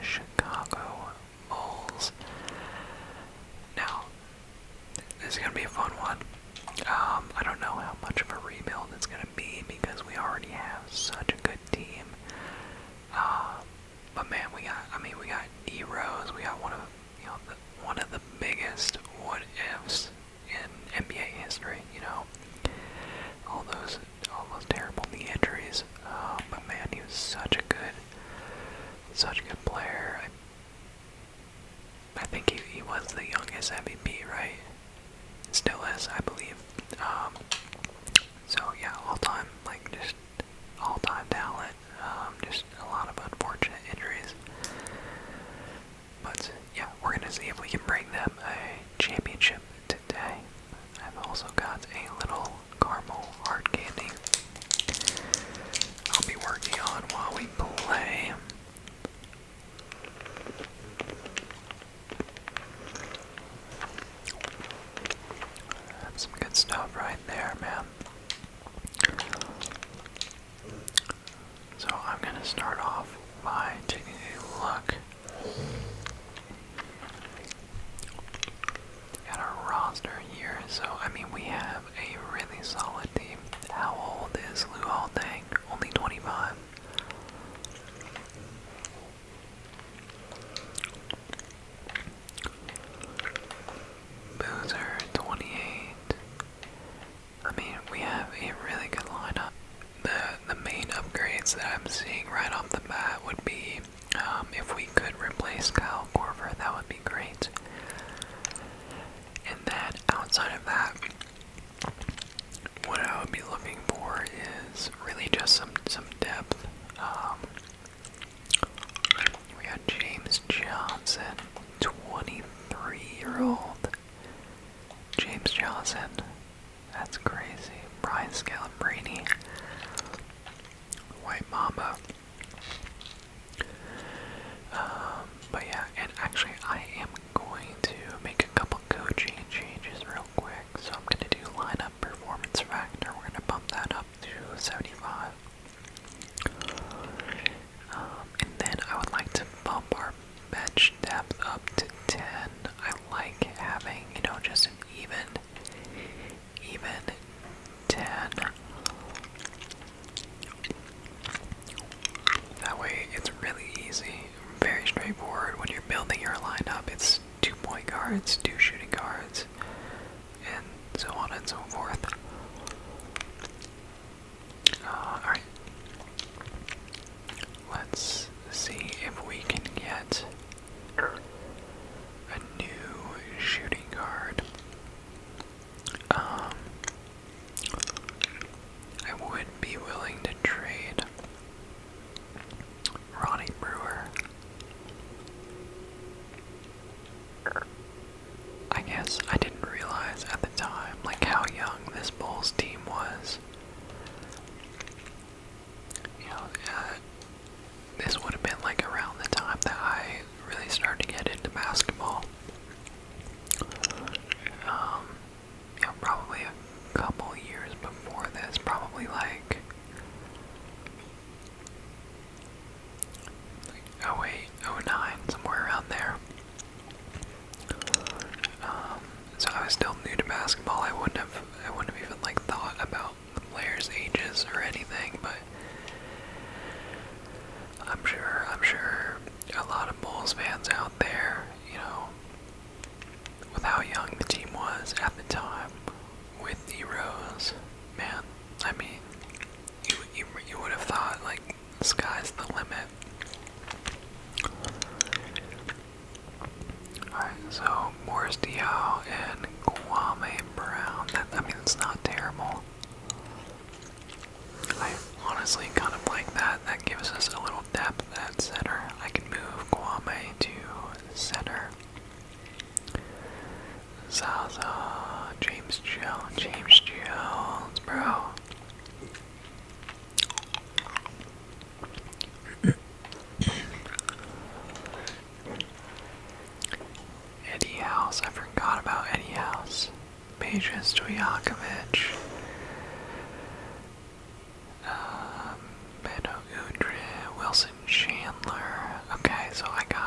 Chicago Bulls. Now, this is going to be a fun one. I don't know how much of a rebuild it's going to be because we already have such a good team. But man, we got D Rose. We got one of the biggest what ifs in NBA history. All those terrible knee injuries. But man, he was such a good player. I think he was the youngest MVP, right? Still is, I believe. So yeah, all-time talent. Just a lot of unfortunate injuries. But yeah, we're gonna see if we can bring them a championship today. I've also got a little caramel hard candy I'll be working on while we play. That's some good stuff right there, man. So I'm gonna start off by taking a look at our roster here. So I mean, we have a really solid team. How old is Luol? Deng? Only 25. Boozer, 28. I mean, we have a really good lineup. The main upgrades that I'm seeing right off the bat would be if we could replace scalp, that would be great. And then outside of that, what I would be looking for is really just some depth. We got James Johnson, 23-year-old James Johnson. That's crazy. Brian Scalabrine, White Mamba. But yeah, and actually I am going to make a couple coaching changes real quick. So I'm going to do lineup performance factor. We're going to bump that up to 75. And then I would like to bump our bench depth up to 10. I like having, just an even 10. That way it's really easy, very straightforward. When you're building your lineup, it's 2 point guards, 2 shooting guards, and so on and so forth. Alright. Let's see if we can get a new shooting guard. I would be willing to trade Ronnie Brewer. I guess I didn't realize at the time, how young this Bulls team was. This would have been around the time that I really started to get into basketball. Probably a couple years before this, probably like 08, 09, somewhere around there. So I was still new to basketball. I wouldn't have even thought about the players' ages or anything, but I'm sure a lot of Bulls fans out there, with how young the team was at the time with D Rose, man, I mean, you would have thought the sky's the limit. Alright, so Morris Diaw and Kwame Brown. It's not terrible. I honestly kind of like that. That gives us a little depth at center. I can move Kwame to center. Zaza, James Jones, bro. Eddie House, I forgot about Eddie House. Peja Stojakovic. Beto Udre, Wilson Chandler. Okay, so I got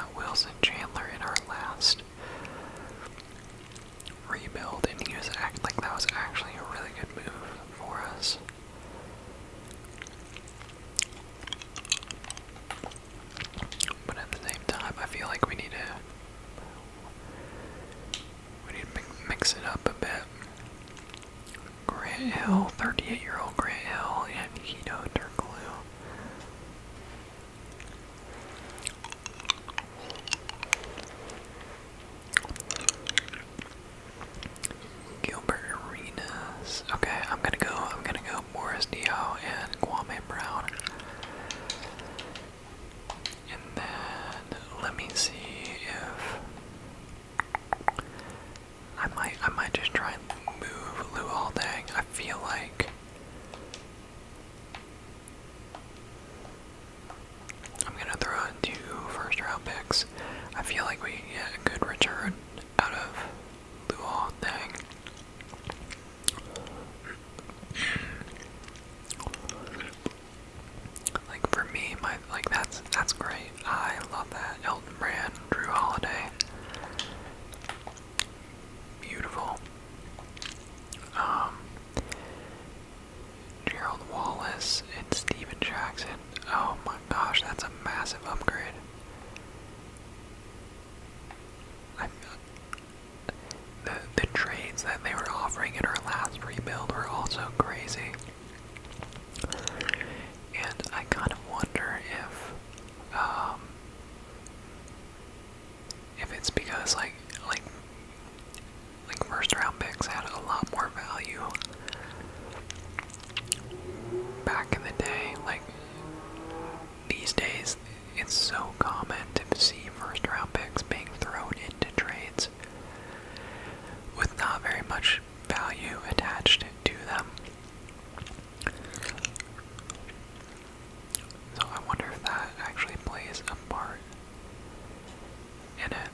picks. I feel like we can get a good return out of Luol, Deng. Like for me, that's great. I love that. Elton Brand, Drew Holiday. Beautiful. Gerald Wallace and Steven Jackson. Oh my gosh, that's a massive upgrade. The trades that they were offering in our last rebuild were also crazy. And I kind of wonder if it's because like first round picks had a lot more value back in the day. Like these days, it's so common to see first round picks being thrown into trades with not very much value attached to them. So I wonder if that actually plays a part in it.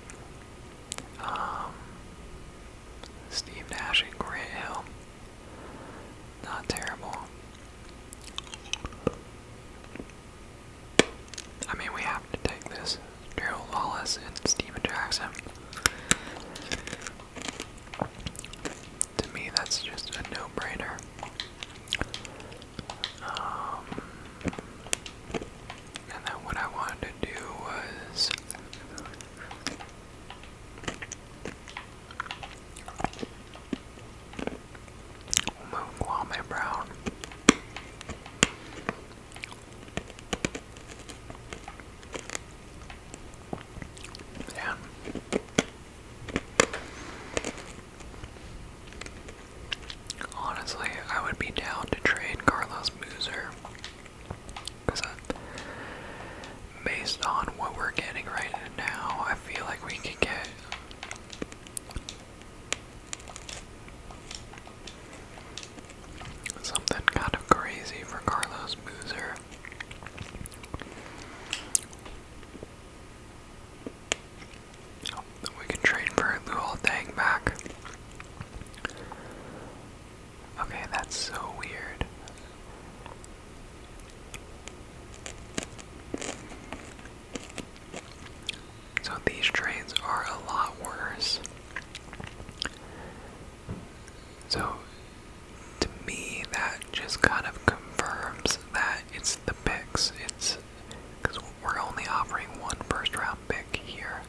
Steve Nash and Grant Hill. Not terrible. I mean, we have to take this. Gerald Wallace and Steven Jackson. To me, that's just a no-brainer. And then what I wanted to do was move Kwame Brown. And honestly, I would be down to trade Carlos Boozer. Because based on what we're getting right now, I feel like we could get something kind of crazy for Carlos Boozer. Oh, we can trade for Luol Deng back. Okay, that's so weird. So these trades are a lot worse. So to me, that just kind of confirms that it's the picks. It's because we're only offering one first round pick here.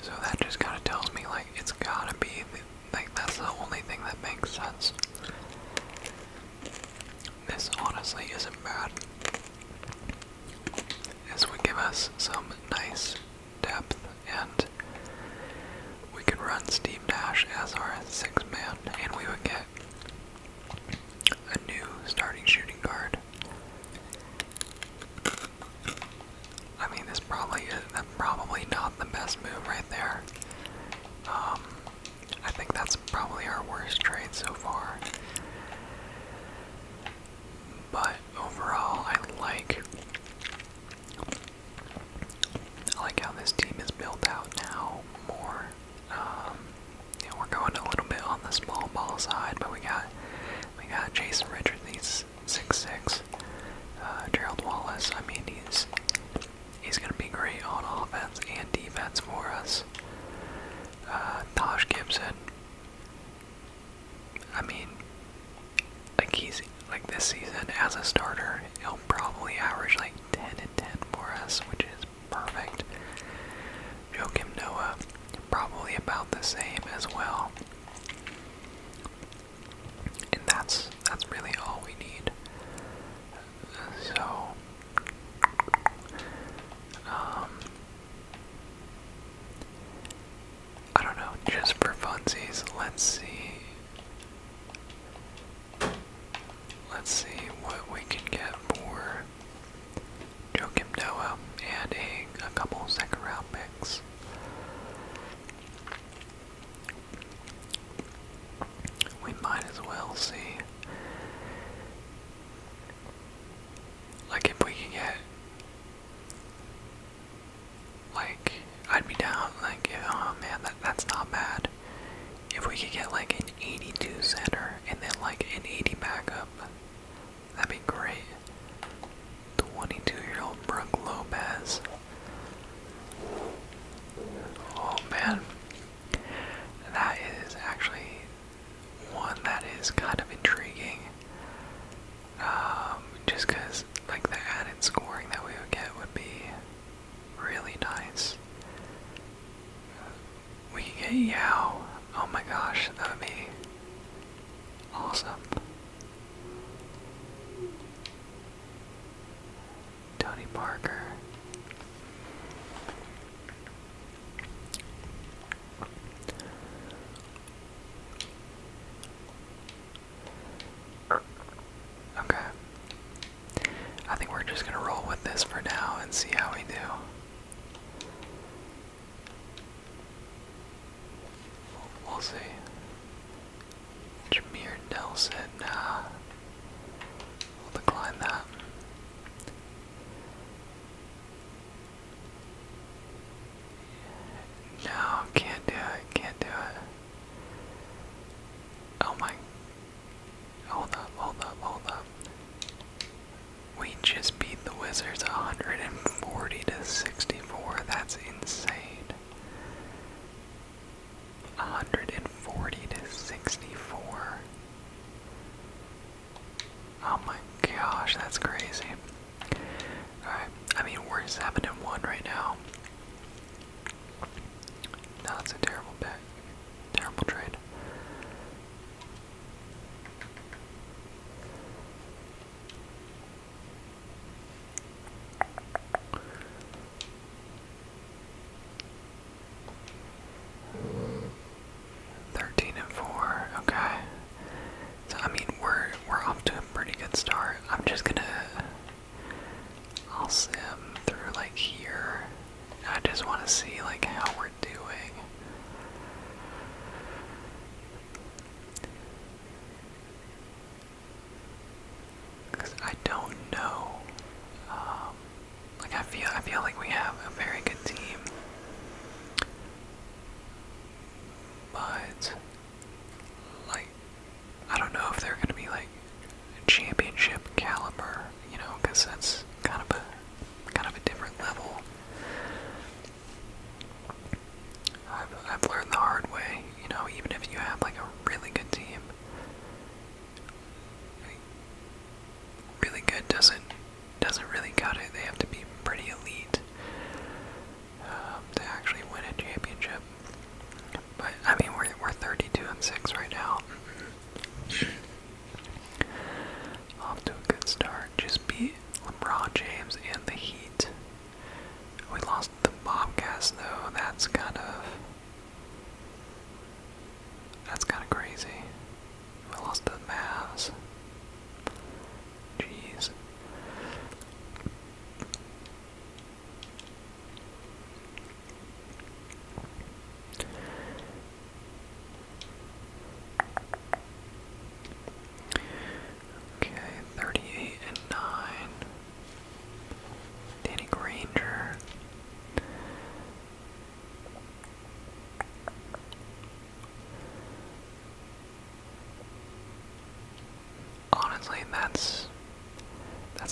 So that just kind of tells me like it's gotta be like that's the only thing that makes sense. This honestly isn't bad. This would give us some nice depth, and we could run Steve Nash as our sixth man, and we would get a new starting shooting guard. I mean, that's probably not the best move right there. I think that's probably our worst trade so far. But overall, I like how this team is built out now more. We're going a little bit on the small ball side, but we got Jason Richards, he's 6'6". Gerald Wallace, I mean, he's gonna be great on offense and defense for us. Taj Gibson, I mean, like this season as a starter, he'll probably average like 10 and 10 for us, which is perfect. Joakim Noah, probably about the same as well. And that's really all we need. So, I don't know, just for funsies, let's see what we can get for Joakim Noah and a couple second round picks. We might as well see. Like if we can get Parker. Okay. I think we're just gonna roll with this for now and see how we do. We'll see. Jameer Nelson, we'll decline that. No, can't do it, can't do it. Oh my. Hold up, hold up, hold up. We just beat the Wizards 140 to 64. That's insane. 140 to 64. Oh my gosh, that's crazy. Alright, I mean, we're 7-1 right now. No, that's a terrible bet. Terrible trade. Okay. So I mean we're off to a pretty good start. I'll sim through like here. I just wanna see like how we're doing. Cause I don't know. Like I feel like we have a very good team. But like I don't know if they're gonna be like championship caliber, you know, because that's kind of a different level. I've learned the hard way, you know, even if you have like a really good team, really good doesn't really cut it. They have to be pretty elite to actually win a championship. But I mean, we're 32-6 right now. Off to a good start. Just beat LeBron James and the Heat. We lost the Bobcats though. That's kind of crazy. We lost the Mavs. Jeez. Okay, 38-9. Danny Granger. Honestly, that's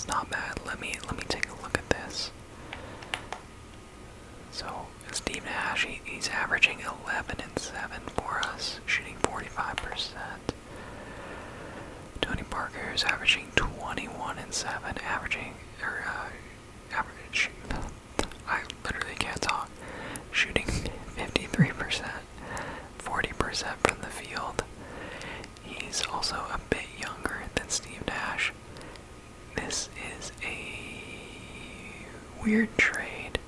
not bad. Let me take a look at this. So Steve Nash, he's averaging 11-7 for us, shooting 45%. Tony Parker is averaging 21-7, average. I literally can't talk. Shooting 53%, 40% from the field. He's also a bit younger than Steve Nash. This is a weird trade.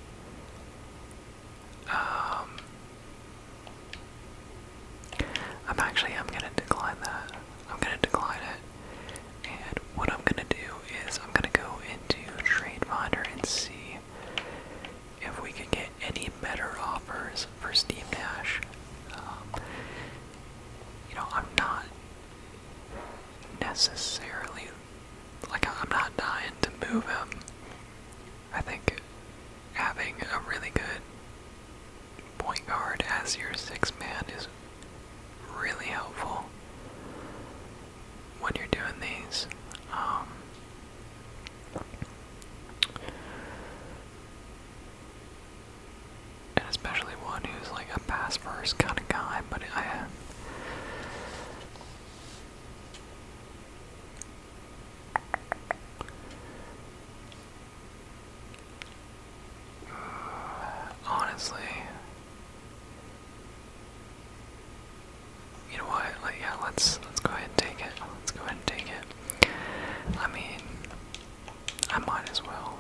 I'm gonna decline that. I'm gonna decline it. And what I'm gonna do is I'm gonna go into Trade Finder and see if we can get any better offers for Steve Nash. You know, I'm not necessarily, like, I'm not dying to move him. I think having a really good point guard as your sixth man is really helpful when you're doing these. And especially one who's like a pass first kind of guy, but honestly, you know what? Like, yeah, let's go ahead and take it. Let's go ahead and take it. I mean, I might as well.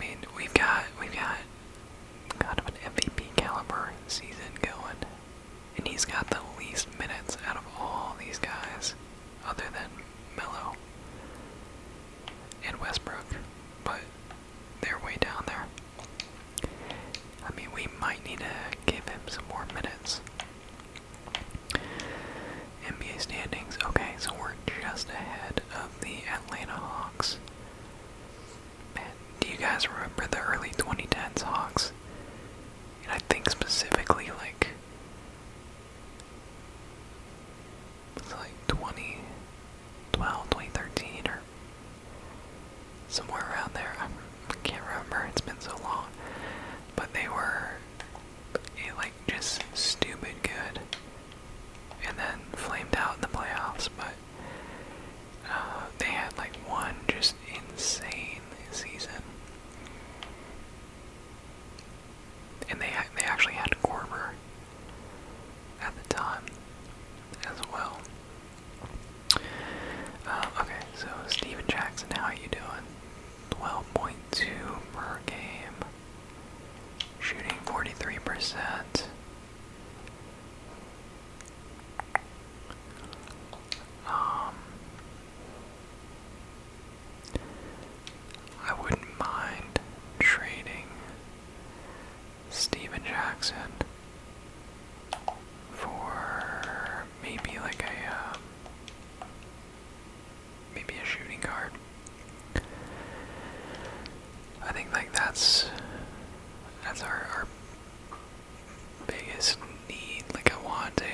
mean, we've got kind of an MVP caliber season going, and he's got the least minutes out of all these guys, other than Melo and Westbrook, but they're way down there. I mean, we might need to give him some more minutes. NBA standings. Okay, so we're just ahead of the Atlanta Hawks. Man, do you guys remember the early 2010s Hawks? And I think specifically like it's like 2012, 2013 or somewhere around there. I can't remember. It's been so long. But they were like just stupid good, and then flamed out in the playoffs. But they had like one just insane season, and they actually had Korver at the time as well. Okay, so Steven Jackson, how are you doing? 12.2 per game, shooting 43%. I wouldn't mind trading Steven Jackson for maybe like maybe a shooting guard. I think like that's our biggest need. Like I want a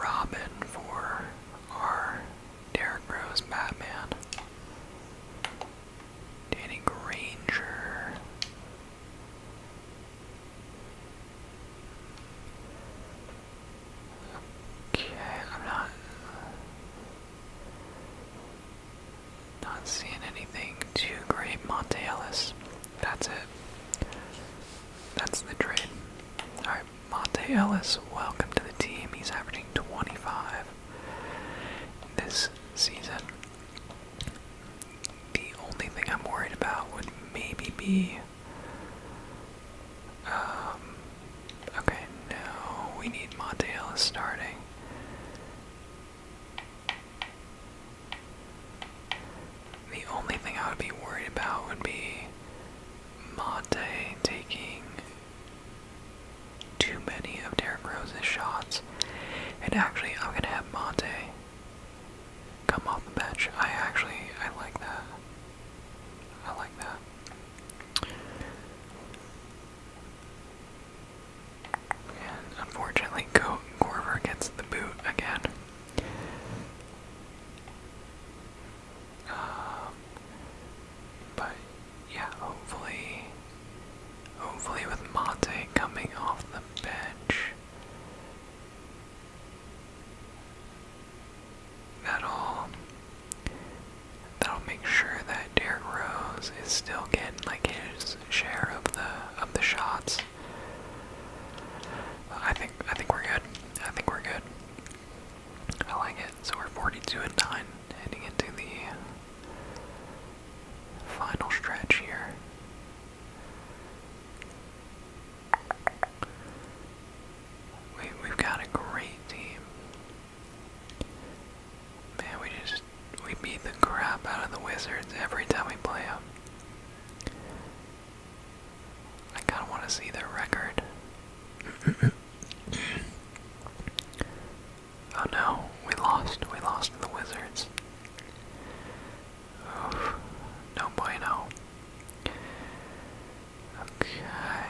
Robin for our Derrick Rose Batman. Danny Granger. Okay, I'm not seeing anything too great. Monte Ellis. That's it. That's the trade. Alright, Monte Ellis, welcome to the team. He's averaging 25 this season. The only thing I'm worried about would maybe be okay, no, we need Monte Ellis starting. The only thing I would be worried about would be Monte taking too many of Derrick Rose's shots. And actually, I'm going to have Monte come off the bench. I like that. I like that. And unfortunately, Korver gets the boot again. But yeah, hopefully with Monte coming off the bench, that'll make sure that Derrick Rose is still getting like his share of the shots. I think we're good. I think we're good. I like it. So we're 42-9 heading into the final stretch here. We've got a great team. Man, we beat the crap out of the Wizards every time we play them. I kind of want to see their record. Oh no, we lost to the Wizards. Oof, no bueno. Okay.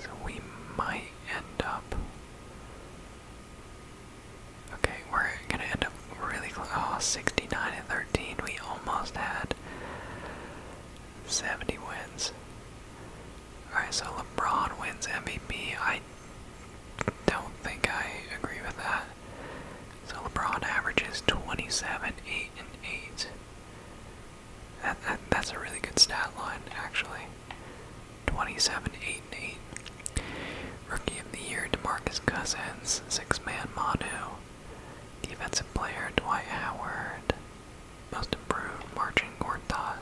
So we might end up... Okay, we're gonna end up really close. Oh, 69-13. We almost had 70 wins. Alright, so LeBron wins MVP. I don't think I agree with that. So LeBron averages 27, 8, and 8. That's a really good stat line, actually. 27, 8, and 8. Rookie of the Year, DeMarcus Assassins, six-man Manu. Defensive player, Dwight Howard. Most improved, Marcin Gortat.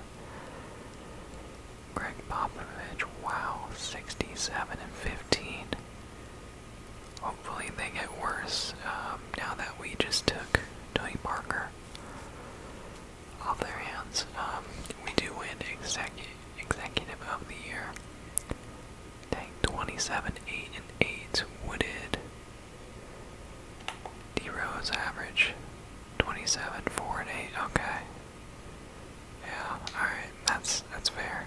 Greg Popovich, wow, 67 and 15. Hopefully they get worse now that we just took Tony Parker off their hands. We do win Executive of the Year. Dang, 27, 8 and 8. Wooded. D Rose average 27, 4 and 8. Okay. Yeah, alright, that's fair.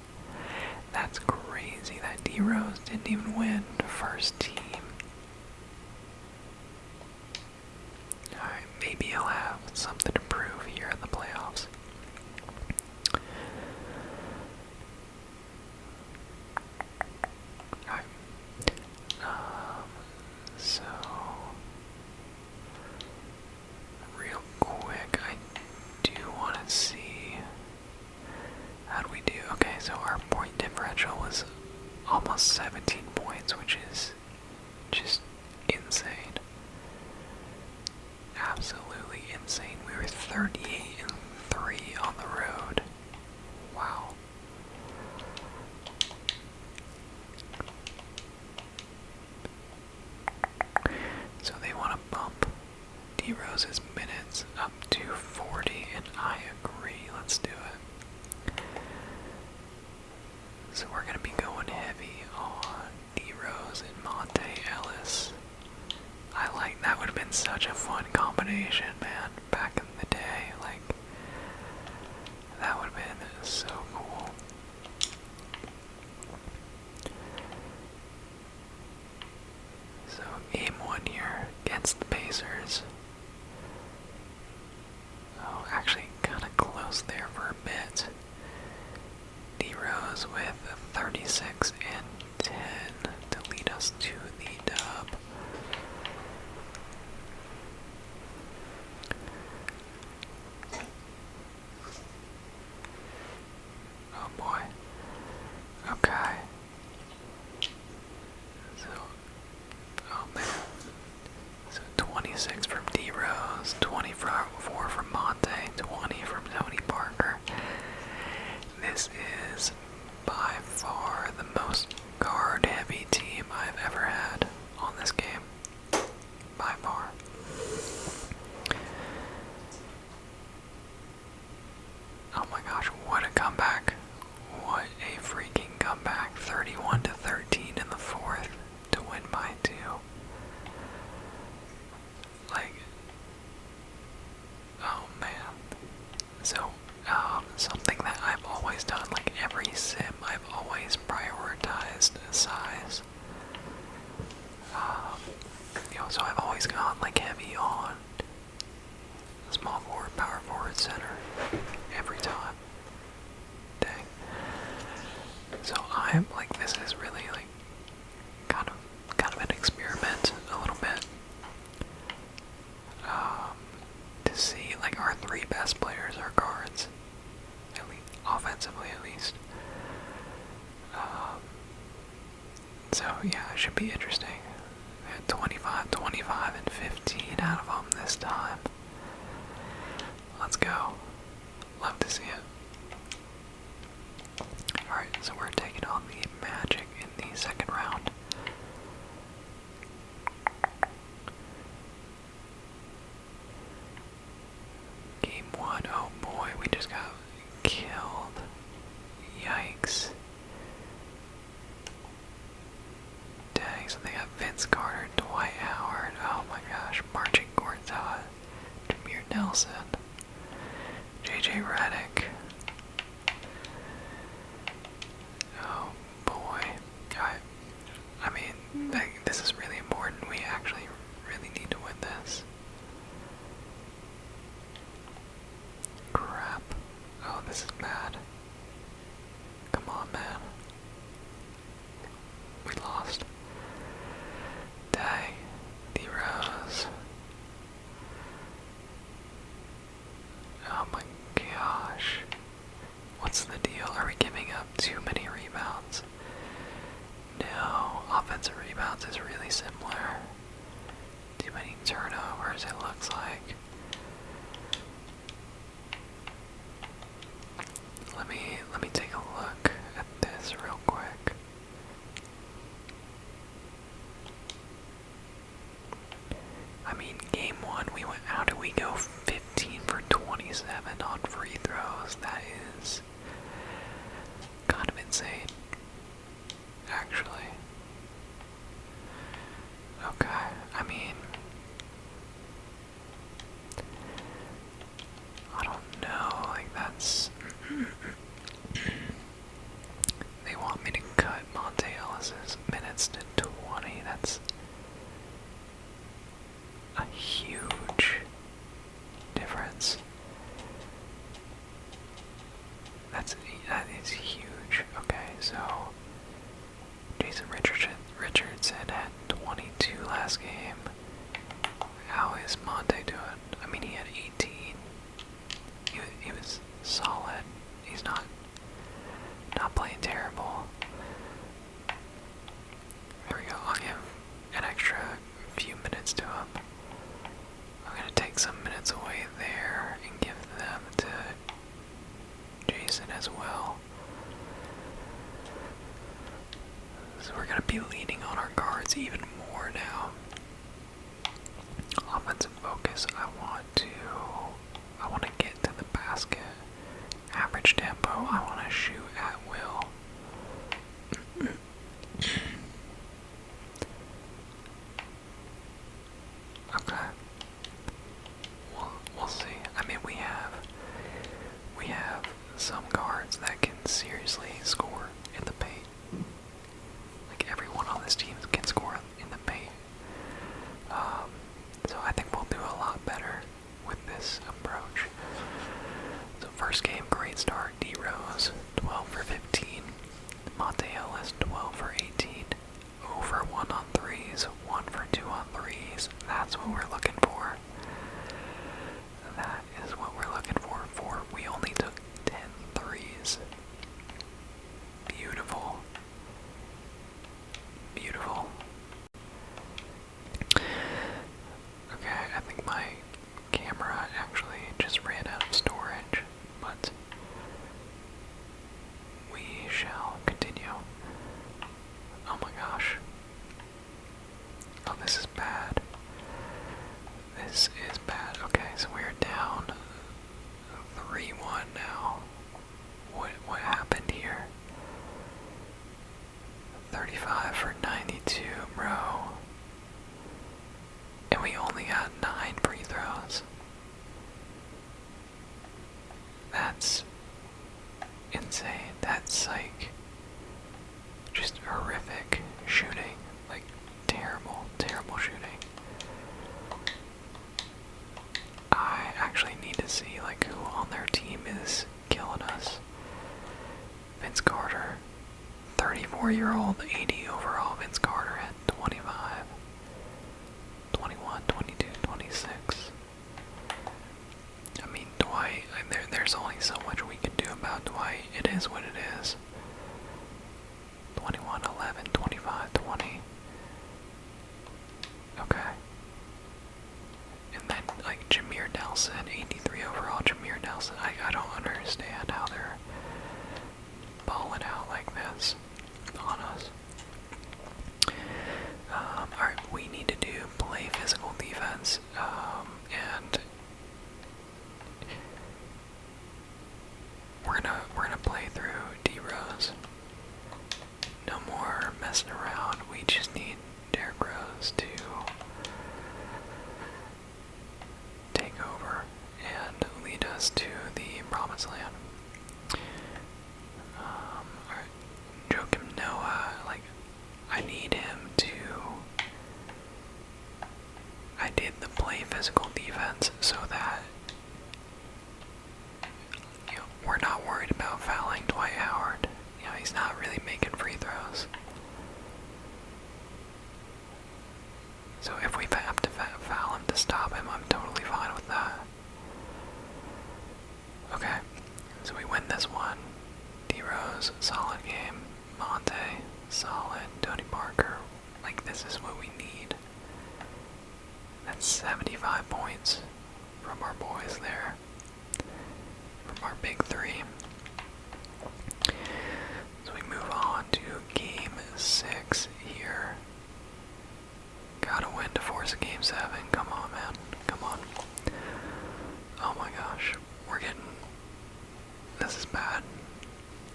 That's crazy that D Rose didn't even win first team. Alright, maybe he'll have something to prove here in the playoffs. Alright. So real quick, I do want to see how do we do. Okay, so our point differential was almost 17 points, which is just insane. Absolutely insane. We were 38 and 3 on the road. Wow. So they want to bump D Rose's minutes up to 40, and I agree. Let's do it. So we're gonna be going heavy on D Rose and Monte Ellis. I like that. Would have been such a fun combination, man. Back in the day, like that would have been so cool. So game 1 here against the Pacers. Oh, actually, kind of close there for a bit. D Rose with 36 and 10 to lead us to the dub. Oh boy. Okay. So, oh man. So 26 from D Rose, 24 from Monte, 20 from Tony Parker. This is by far the most guard-heavy team I've ever had on this game. By far. Oh my gosh, what a comeback. What a freaking comeback. 31 to 13 in the fourth to win by 2. Like, oh man. So, something that I've always done, like every sim, I've always prioritized size. So I've always gone like heavy on small forward, power forward, center, every time. Dang. So I'm like, this is really like kind of an experiment a little bit. To see like our 3 best players are guards, at least offensively at least. So yeah, it should be interesting. We had 25, 25, and 15 out of them this time. Let's go. Love to see it. Alright, so we're taking on the Magic in the second round. Game 1, oh boy, we just got killed. Yikes. Dang, so they got Vince Carter, Dwight Howard, oh my gosh, Marcin Gortat, Jameer Nelson, JJ Redick. Oh boy. I mean, this is really important. We actually really need to win this. Crap. Oh, this is bad. Come on, man. We lost. Dang. D Rose. scores, it looks like. Let me take a look at this real quick. I mean, game one, how did we go 15 for 27 on free throws? That is kind of insane, actually. Okay, I mean, I don't know, like that's... They want me to cut Monte Ellis's minutes to 20, that's a huge difference. That is huge. Okay, so Jason Richardson had 22 last game. How is Monte doing? I mean, he had 18. He was solid. He's not playing terrible. There we go. I'll give an extra few minutes to him. I'm gonna take some minutes away there and give them to Jason as well. So we're gonna be leaning on our guards even more now. Offensive focus. I want to get to the basket. Average tempo. I want to shoot at will. Okay. We'll see. I mean, we have some guards that can seriously score in the paint. Like everyone on this team can score in the paint. So I think we'll do a lot better with this approach. So first game, great start. D Rose, 12 for 15. Monte Ellis, 12 for 18. 0 for 1 on threes, 1 for 2 on threes. That's what we're looking for. That is what we're looking for. We only took 10 threes. Beautiful. Beautiful. Okay, I think my camera actually just ran out of storage, but we shall continue. Oh my gosh. Oh, this is bad. This is bad. Okay, so we're down 3-1 now. What happened here? 35 for 92, bro. And we only got 9 free throws. That's insane. That's like just horrific shooting. Like terrible, terrible shooting. I actually need to see like who on their team is killing us. Vince Carter, 34-year-old, 80 overall. Vince Carter at 25, 21, 22, 26. I mean, Dwight, there's only so much we can do about Dwight. It is what it is. 21, 11, 25, 20. Okay. And then, like, Jameer Nelson, 83 overall, Jameer Nelson. I don't understand how they're balling out like this on us. Alright, we need to play physical defense, and we're gonna play through D Rose. No more messing around. We just need Derrick Rose to take over and lead us to the promised land. Alright, Joakim Noah, like, I need him to... I did the play physical defense so that, you know, we're not worried about fouling Dwight Howard. You know, he's not really making free throws. So if we have to foul him to stop him, I'm totally fine with that. Okay, so we win this one. D Rose, solid game. Monte, solid. Tony Parker, like, this is what we need. That's 75 points from our boys there. From our big three. So we move on to game 6 here. Gotta win to force a game 7. Come on, man. Come on. Oh my gosh. We're getting... This is bad.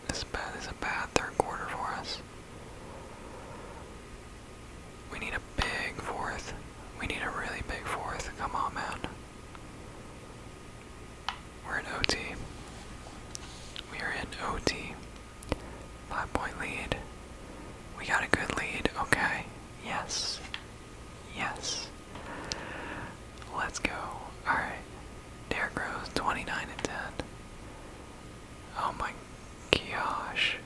This is bad. This is a bad third quarter for us. We need a big fourth. We need a really big fourth. Come on, man. We're in OT. We are in OT. 5-point lead. We got a good lead. Okay. Yes. Yes. Let's go. Alright. Derrick Rose, 29 and 10. Oh my gosh.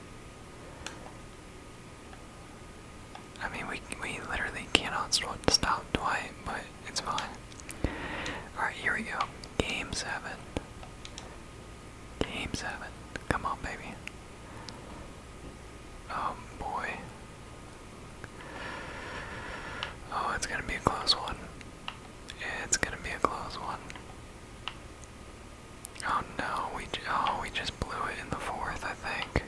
I mean, we literally cannot stop Dwight, but it's fine. Alright, here we go. Game 7. Game 7. Come on, baby. Oh boy. Oh, it's gonna be a close one. It's gonna be a close one. Oh no, we just blew it in the fourth, I think.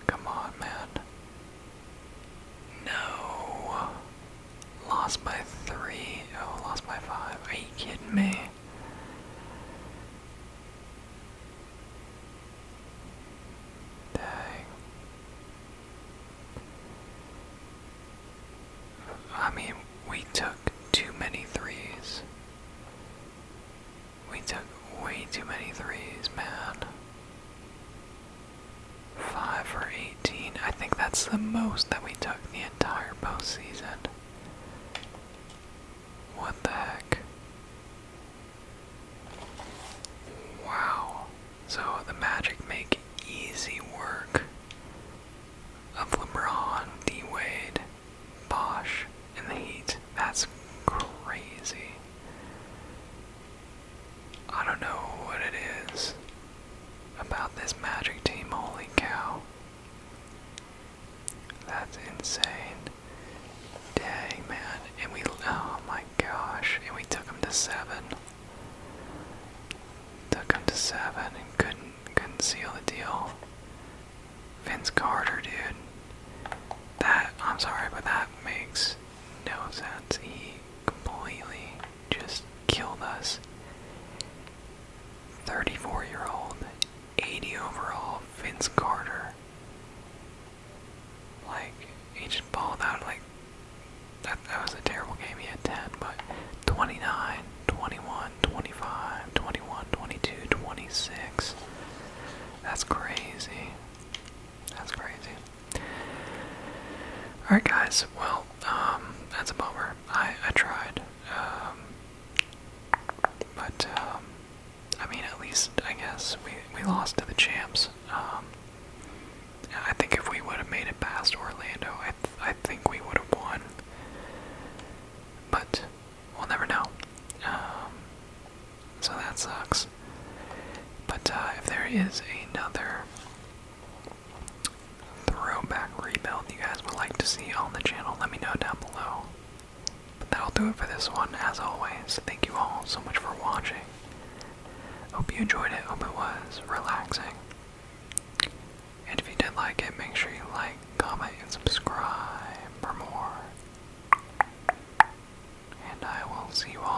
Come on, man. No. Lost by 3. Oh, lost by 5. Are you kidding me? Dang. I mean, we took too many threes. We took way too many threes, man. 5 for 18. I think that's the most that we took the entire postseason. What the heck? Wow. So the Magic make easy work of LeBron, D-Wade, Bosh, and the Heat. That's crazy. I don't know what it is about this Magic team, holy cow. That's insane. Dang, man. And oh my gosh. And we took him to 7. Took him to 7 and couldn't seal the deal. Vince Carter, dude. I'm sorry, but that makes no sense. He completely just killed us. 34-year-old, 80 overall, Vince Carter. Like, he just balled out like, that was a terrible game. He had 10, but 29, 21, 25, 21, 22, 26. That's crazy. That's crazy. Alright guys, well, that's a bummer. I tried. But I mean, at least, I guess, we lost to the champs. I think if we would have made it past Orlando, I think we would have won. But we'll never know. So that sucks. But if there is another throwback rebuild you guys would like to see on the channel, let me know down below. But that'll do it for this one, as always. Thank you all so much for watching. Hope you enjoyed it. Hope it was relaxing. And if you did like it, make sure you like, comment, and subscribe for more. And I will see you all